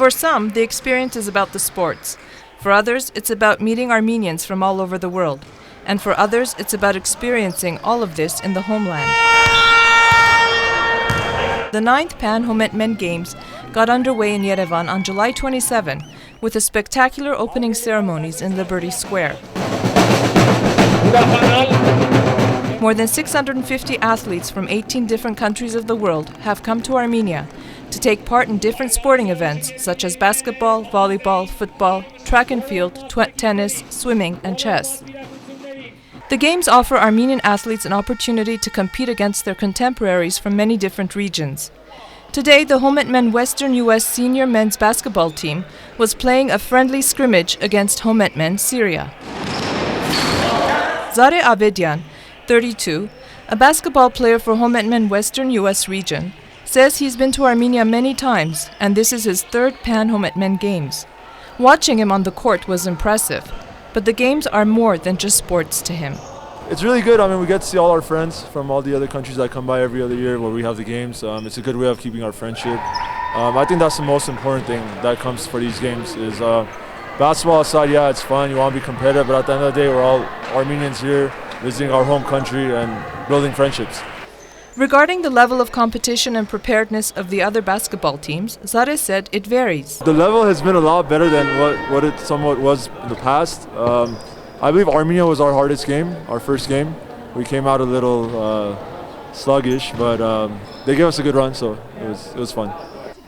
For some, the experience is about the sports. For others, it's about meeting Armenians from all over the world. And for others, it's about experiencing all of this in the homeland. The 9th Pan-Homenetmen Games got underway in Yerevan on July 27 with a spectacular opening ceremonies in Liberty Square. More than 650 athletes from 18 different countries of the world have come to Armenia to take part in different sporting events such as basketball, volleyball, football, track and field, tennis, swimming, and chess. The Games offer Armenian athletes an opportunity to compete against their contemporaries from many different regions. Today, the Homenetmen Western U.S. senior men's basketball team was playing a friendly scrimmage against Homenetmen Syria. Zare Avedian, 32, a basketball player for Homenetmen Western U.S. region, says he's been to Armenia many times and this is his 3rd Pan-Homenetmen Games. Watching him on the court was impressive, but the Games are more than just sports to him. It's really good. I mean, we get to see all our friends from all the other countries that come by every other year where we have the Games. It's a good way of keeping our friendship. I think that's the most important thing that comes for these Games is basketball aside, yeah, it's fun, you want to be competitive, but at the end of the day, we're all Armenians here, visiting our home country and building friendships. Regarding the level of competition and preparedness of the other basketball teams, Zare said it varies. The level has been a lot better than what it somewhat was in the past. I believe Armenia was our hardest game, our first game. We came out a little sluggish, but they gave us a good run, so it was fun.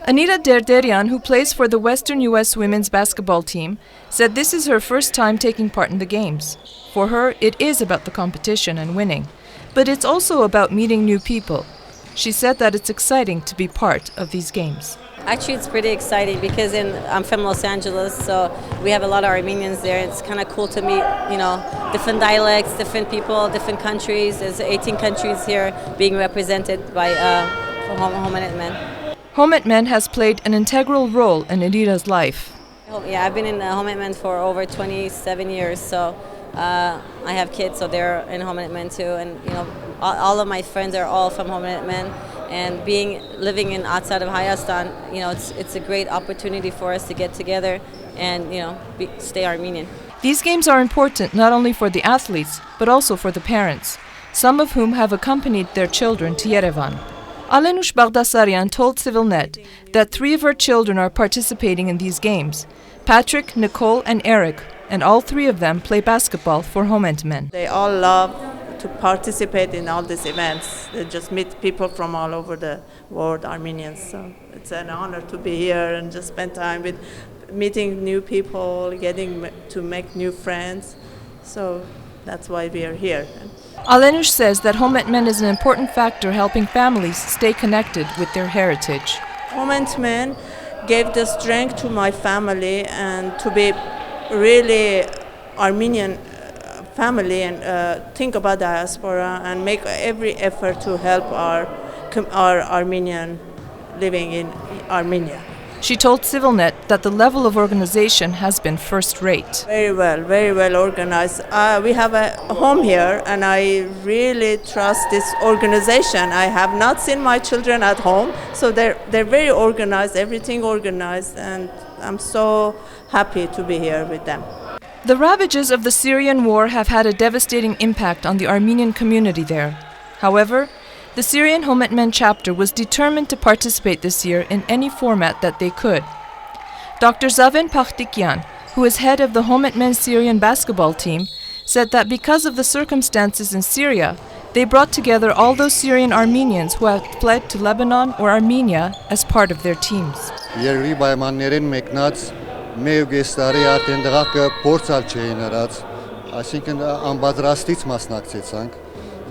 Anita Derderian, who plays for the Western U.S. women's basketball team, said this is her first time taking part in the Games. For her, it is about the competition and winning, but it's also about meeting new people. She said that it's exciting to be part of these Games. Actually, it's pretty exciting because I'm from Los Angeles, so we have a lot of Armenians there. It's kind of cool to meet, different dialects, different people, different countries. There's 18 countries here being represented by Homenetmen. Homenetmen has played an integral role in Anita's life. Yeah, I've been in Homenetmen for over 27 years, so I have kids, so they're in Homenetmen too, and all of my friends are all from Homenetmen. And living outside of Hayastan, it's a great opportunity for us to get together and stay Armenian. These Games are important not only for the athletes but also for the parents, some of whom have accompanied their children to Yerevan. Alenush Bagdasaryan told CivilNet that 3 of her children are participating in these Games: Patrick, Nicole, and Eric, and all 3 of them play basketball for Homenetmen. They all love to participate in all these events. They just meet people from all over the world, Armenians. So it's an honor to be here and just spend time with meeting new people, getting to make new friends. So that's why we are here. Alenush says that Homenetmen is an important factor helping families stay connected with their heritage. Homenetmen gave the strength to my family and to be really Armenian family and think about diaspora and make every effort to help our Armenian living in Armenia. She told CivilNet that the level of organization has been first-rate. Very well organized. We have a home here and I really trust this organization. I have not seen my children at home, so they're very organized, everything organized, and I'm so happy to be here with them. The ravages of the Syrian war have had a devastating impact on the Armenian community there. However, the Syrian Homenetmen chapter was determined to participate this year in any format that they could. Dr. Zaven Pakhtikyan, who is head of the Homenetmen Syrian basketball team, said that because of the circumstances in Syria, they brought together all those Syrian Armenians who had fled to Lebanon or Armenia as part of their teams. Մեր գեստարի արդեն դղակը փորձալ չէին արած, այսինքն անբادرաստից մասնակցեցանք,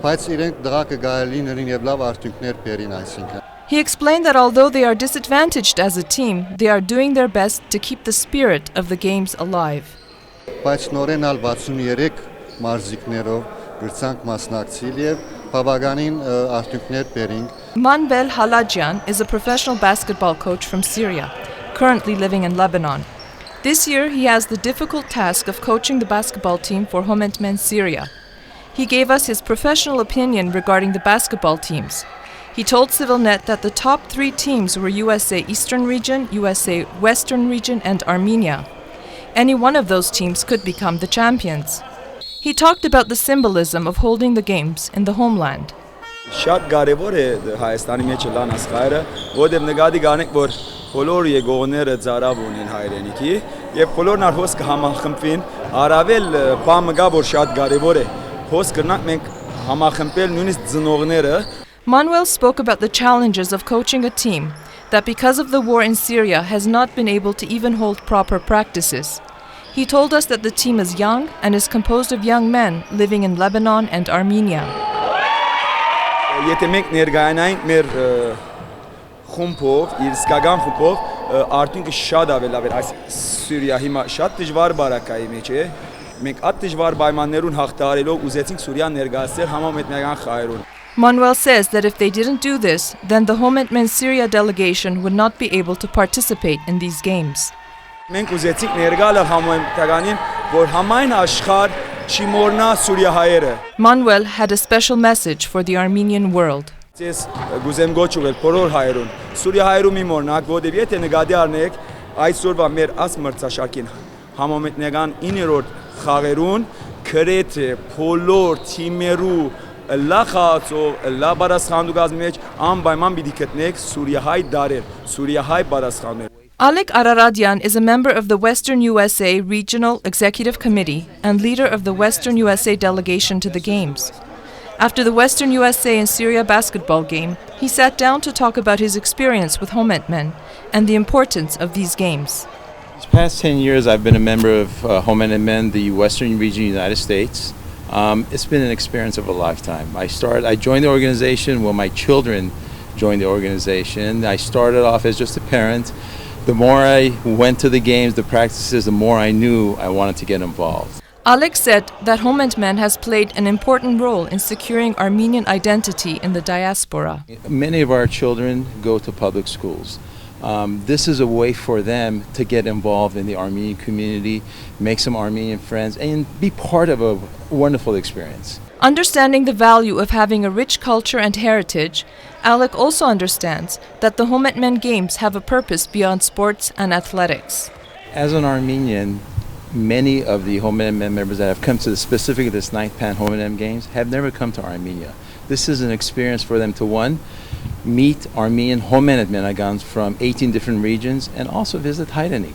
բայց իրենք դղակը գալիներին եւ լավ արդյունքներ բերին այսինքն. He explained that although they are disadvantaged as a team, they are doing their best to keep the spirit of the Games alive. Բայց նորենալ 63 մարզիկներով գրցանք մասնակցել եւ բավականին արդյունքներ բերինք. Manbel Halajyan is a professional basketball coach from Syria, currently living in Lebanon. This year, he has the difficult task of coaching the basketball team for Homenetmen Syria. He gave us his professional opinion regarding the basketball teams. He told CivilNet that the top 3 teams were USA Eastern Region, USA Western Region, and Armenia. Any one of those teams could become the champions. He talked about the symbolism of holding the games in the homeland. Շատ կարևոր է Հայաստանի մեջ լան աշխարհը, որտեղ նկատի գանեք, որ բոլոր եկողները ծարավ ունեն հայրենիքի եւ բոլորն արհոս կհամախմբվին, առավել բամը գա որ շատ կարևոր է։ Հոս կրնանք մենք համախմբել նույնիսկ ծնողները. Manuel spoke about the challenges of coaching a team that because of the war in Syria has not been able to even hold proper practices. He told us that the team is young and is composed of young men living in Lebanon and Armenia. Եթե մենք ներգայանայինք մեր խումբով, իր սկական խումբով, արդյունքը շատ ավելի էր։ Այս Սուրիա հիմա շատ դժվար բարակայի մեջ է։ Մենք այդ դժվար պայմաններուն հաղթահարելով ուզեցինք Սուրիան ներկայացնել համամետնական խաղերուն։ Manuel says that if they didn't do this, then the Homenetmen Syria delegation would not be able to participate in these games. Մենք ուզեցինք ներկայալ համամետնականին, որ համայն աշխարհ չմոռնա Սուրիա հայերը։ Manuel had a special message for the Armenian world. Ես գուզեմ գոչուղել բոլոր հայերուն, Սուրիա հայերու մի մոռնաք, որտեղ եթե նկատի առնեք այսօրվա մեր աս մրցաշակին համամետնական 9-րդ խաղերուն գրեթե բոլոր թիմերու լա խաղացող, լա բարասխանդուկած մեջ անպայման պիտի գտնեք Սուրիա հայ դարեր, Սուրիա հայ բարասխաններ։ Alek Araradian is a member of the Western USA Regional Executive Committee and leader of the Western USA delegation to the Games. After the Western USA and Syria basketball game, he sat down to talk about his experience with Homenetmen and the importance of these games. These past 10 years, I've been a member of Homenetmen, the Western Region, United States. It's been an experience of a lifetime. I joined the organization when my children joined the organization. I started off as just a parent. The more I went to the games, the practices, the more I knew I wanted to get involved. Alex said that Homenetmen has played an important role in securing Armenian identity in the diaspora. Many of our children go to public schools. This is a way for them to get involved in the Armenian community, make some Armenian friends, and be part of a wonderful experience. Understanding the value of having a rich culture and heritage, Alec also understands that the Homenetmen Games have a purpose beyond sports and athletics. As an Armenian, many of the Homenetmen members that have come to specifically this 9th Pan-Homenetmen Games have never come to Armenia. This is an experience for them to, one, meet Armenian Homenetmen from 18 different regions and also visit Hayrenik.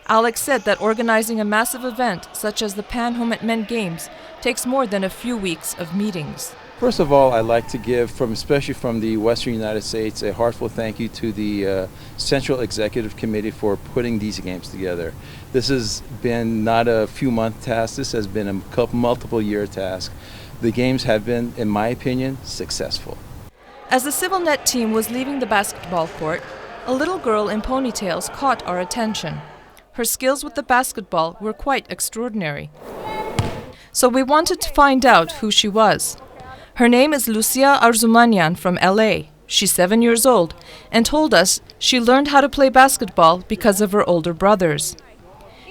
Alex said that organizing a massive event such as the Pan-Homenetmen Games takes more than a few weeks of meetings. First of all, I'd like to give, especially from the Western United States, a heartfelt thank you to the Central Executive Committee for putting these games together. This has been not a few-month task. This has been a multiple-year task. The games have been, in my opinion, successful. As the CivilNet team was leaving the basketball court, a little girl in ponytails caught our attention. Her skills with the basketball were quite extraordinary. So we wanted to find out who she was. Her name is Lucia Arzumanyan from LA. She's 7 years old and told us she learned how to play basketball because of her older brothers.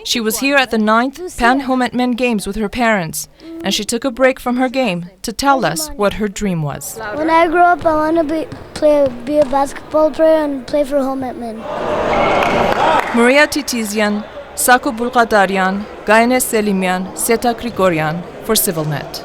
She was here at the 9th Pan-Homenetmen Games with her parents, and she took a break from her game to tell us what her dream was. When I grow up, I want to be a basketball player and play for Homenetmen. Maria Titizian, Sako Bulgadarian, Gaine Selimian, Seta Grigorian for CivilNet.